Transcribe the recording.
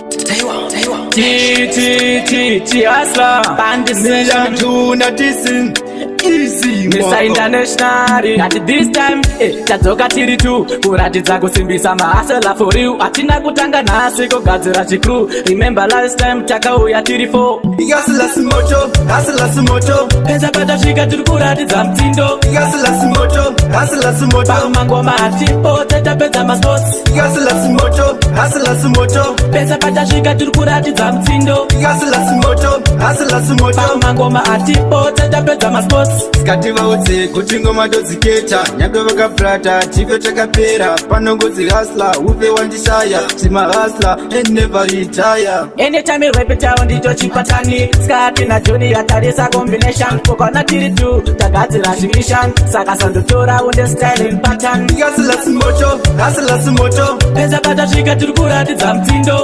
T Asla Million tune at this in easy Mr. International At this time tadzoka tiri tu kuratidza kusimbisa mahasela for you atina kutanga nhasi kugadzira chikru remember last time takauya tiri 4 Hustle moto pesa patasvika tiri kuratidza mutindo Hustle moto pamangoma hatipo tatapedza masports Hustle moto pesa patasvika tiri kuratidza mutindo Hustle moto pamangoma hatipo tatapedza masports Skati vaudze kuti ngoma ndodziketa nyangwe vakaflata tive takapera panongodzi hustler upe wandishaya tima hustler and never retire anytime you rap it down ndicho chipatani skati na joni yatarisa combination ukona tiri tu tagadzira zvimission saka sandotora unde style in pattern Hustle moto pesa patasvika tiri kuratidza mutindo